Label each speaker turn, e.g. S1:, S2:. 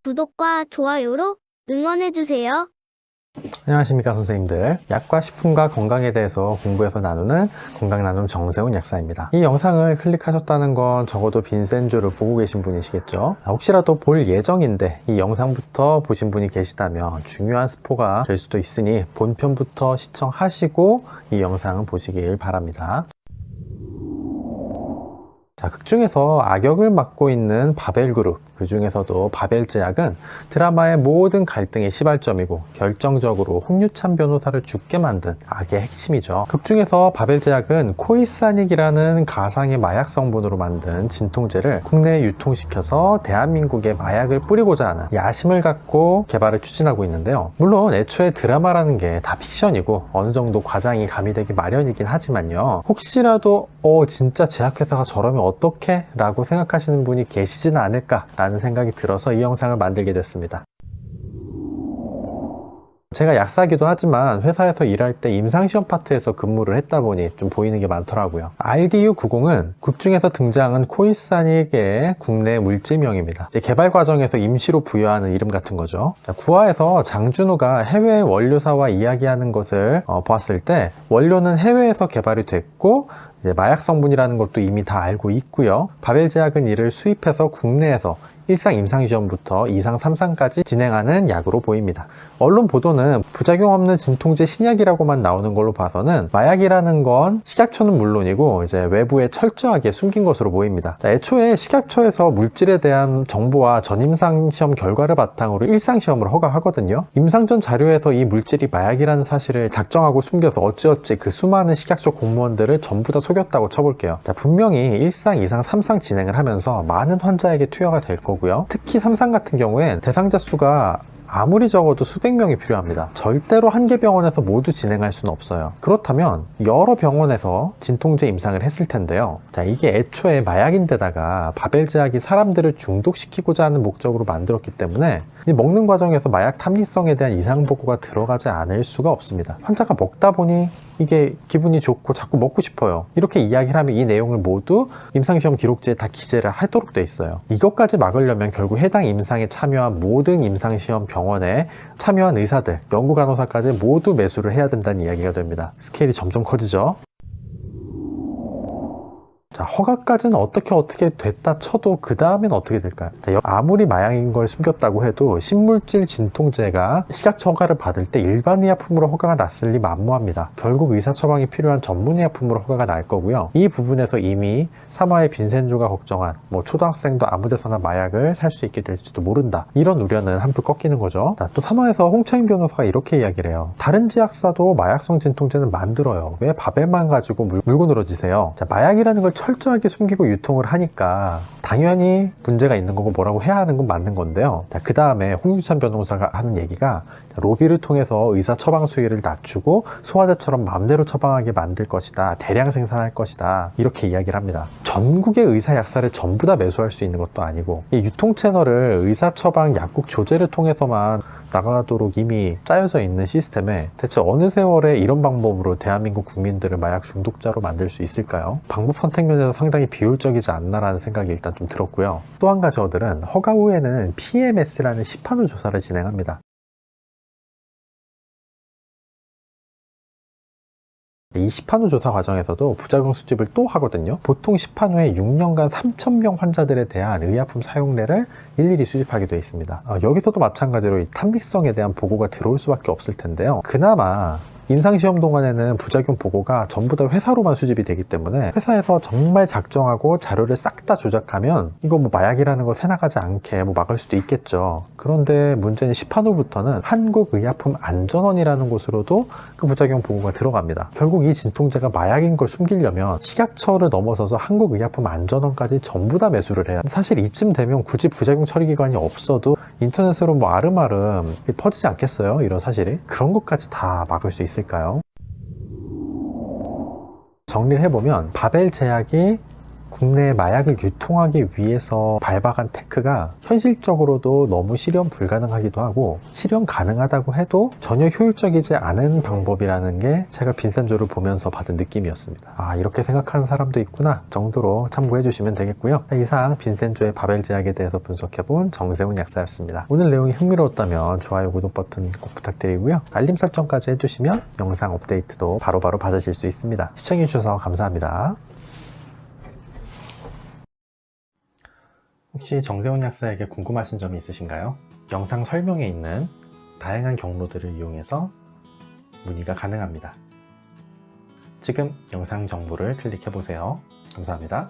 S1: 구독과 좋아요로 응원해주세요.
S2: 안녕하십니까 선생님들. 약과 식품과 건강에 대해서 공부해서 나누는 건강나눔 정세훈 약사입니다. 이 영상을 클릭하셨다는 건 적어도 빈센조를 보고 계신 분이시겠죠. 혹시라도 볼 예정인데 이 영상부터 보신 분이 계시다면 중요한 스포가 될 수도 있으니 본편부터 시청하시고 이 영상을 보시길 바랍니다. 자, 극중에서 악역을 맡고 있는 바벨그룹, 그 중에서도 바벨제약은 드라마의 모든 갈등의 시발점이고 결정적으로 홍유찬 변호사를 죽게 만든 악의 핵심이죠. 극중에서 바벨제약은 코이사닉이라는 가상의 마약 성분으로 만든 진통제를 국내에 유통시켜서 대한민국에 마약을 뿌리고자 하는 야심을 갖고 개발을 추진하고 있는데요. 물론 애초에 드라마라는 게 다 픽션이고 어느 정도 과장이 가미되기 마련이긴 하지만요. 혹시라도 진짜 제약회사가 저러면 어떡해? 라고 생각하시는 분이 계시지는 않을까 라는 생각이 들어서 이 영상을 만들게 됐습니다. 제가 약사기도 하지만 회사에서 일할 때 임상시험 파트에서 근무를 했다 보니 좀 보이는 게 많더라고요. RDU90은 극중에서 등장한 코이사닉의 국내 물질명입니다. 개발 과정에서 임시로 부여하는 이름 같은 거죠. 9화에서 장준우가 해외 원료사와 이야기하는 것을 보았을 때 원료는 해외에서 개발이 됐고 마약 성분이라는 것도 이미 다 알고 있고요. 바벨제약은 이를 수입해서 국내에서 1상 임상시험부터 2상, 3상까지 진행하는 약으로 보입니다. 언론 보도는 부작용 없는 진통제 신약이라고만 나오는 걸로 봐서는 마약이라는 건 식약처는 물론이고 이제 외부에 철저하게 숨긴 것으로 보입니다. 애초에 식약처에서 물질에 대한 정보와 전임상시험 결과를 바탕으로 1상시험을 허가하거든요. 임상전 자료에서 이 물질이 마약이라는 사실을 작정하고 숨겨서 어찌어찌 그 수많은 식약처 공무원들을 전부 다 속였다고 쳐볼게요. 분명히 1상, 2상, 3상 진행을 하면서 많은 환자에게 투여가 될 거고 특히 3상 같은 경우엔 대상자 수가 아무리 적어도 수백 명이 필요합니다. 절대로 한 개 병원에서 모두 진행할 수는 없어요. 그렇다면 여러 병원에서 진통제 임상을 했을 텐데요. 자, 이게 애초에 마약인데다가 바벨제약이 사람들을 중독시키고자 하는 목적으로 만들었기 때문에 먹는 과정에서 마약 탐닉성에 대한 이상 보고가 들어가지 않을 수가 없습니다. 환자가 먹다 보니 이게 기분이 좋고 자꾸 먹고 싶어요. 이렇게 이야기를 하면 이 내용을 모두 임상시험 기록지에 다 기재를 하도록 돼 있어요. 이것까지 막으려면 결국 해당 임상에 참여한 모든 임상시험 병원에 참여한 의사들, 연구간호사까지 모두 매수를 해야 된다는 이야기가 됩니다. 스케일이 점점 커지죠. 자, 허가까지는 어떻게 됐다 쳐도 그 다음엔 어떻게 될까요? 자, 아무리 마약인 걸 숨겼다고 해도 신물질 진통제가 식약처 허가를 받을 때 일반 의약품으로 허가가 났을 리 만무합니다. 결국 의사 처방이 필요한 전문 의약품으로 허가가 날 거고요. 이 부분에서 이미 3화의 빈센조가 걱정한 초등학생도 아무데서나 마약을 살 수 있게 될지도 모른다. 이런 우려는 한풀 꺾이는 거죠. 자, 또 3화에서 홍차인 변호사가 이렇게 이야기를 해요. 다른 제약사도 마약성 진통제는 만들어요. 왜 바벨만 가지고 물고 늘어지세요? 자, 마약이라는 걸 철저하게 숨기고 유통을 하니까 당연히 문제가 있는 거고 뭐라고 해야 하는 건 맞는 건데요. 그 다음에 홍유찬 변호사가 하는 얘기가 로비를 통해서 의사 처방 수위를 낮추고 소화제처럼 마음대로 처방하게 만들 것이다. 대량 생산할 것이다. 이렇게 이야기를 합니다. 전국의 의사 약사를 전부 다 매수할 수 있는 것도 아니고 이 유통 채널을 의사 처방 약국 조제를 통해서만 나가도록 이미 짜여져 있는 시스템에 대체 어느 세월에 이런 방법으로 대한민국 국민들을 마약 중독자로 만들 수 있을까요? 방법 선택 면에서 상당히 비효율적이지 않나라는 생각이 일단 좀 들었고요. 또 한 가지 어들은 허가 후에는 PMS라는 시판후 조사를 진행합니다. 이 시판후 조사 과정에서도 부작용 수집을 또 하거든요. 보통 시판후에 6년간 3,000명 환자들에 대한 의약품 사용례를 일일이 수집하게 되어 있습니다. 여기서도 마찬가지로 이 탐닉성에 대한 보고가 들어올 수밖에 없을 텐데요. 그나마 임상시험 동안에는 부작용 보고가 전부 다 회사로만 수집이 되기 때문에 회사에서 정말 작정하고 자료를 싹 다 조작하면 이거 마약이라는 거 새나가지 않게 막을 수도 있겠죠. 그런데 문제는 시판 후부터는 한국의약품안전원이라는 곳으로도 그 부작용 보고가 들어갑니다. 결국 이 진통제가 마약인 걸 숨기려면 식약처를 넘어서서 한국의약품안전원까지 전부 다 매수를 해야 사실 이쯤 되면 굳이 부작용 처리 기관이 없어도 인터넷으로 아름아름 퍼지지 않겠어요? 이런 사실이. 그런 것까지 다 막을 수 있을까요? 정리를 해보면 바벨제약이 국내에 마약을 유통하기 위해서 밟아간 테크가 현실적으로도 너무 실현 불가능하기도 하고, 실현 가능하다고 해도 전혀 효율적이지 않은 방법이라는 게 제가 빈센조를 보면서 받은 느낌이었습니다. 아, 이렇게 생각하는 사람도 있구나 정도로 참고해 주시면 되겠고요. 이상 빈센조의 바벨 제약에 대해서 분석해본 정세훈 약사였습니다. 오늘 내용이 흥미로웠다면 좋아요, 구독 버튼 꼭 부탁드리고요. 알림 설정까지 해주시면 영상 업데이트도 바로바로 받으실 수 있습니다. 시청해주셔서 감사합니다. 혹시 정세훈 약사에게 궁금하신 점이 있으신가요? 영상 설명에 있는 다양한 경로들을 이용해서 문의가 가능합니다. 지금 영상 정보를 클릭해보세요. 감사합니다.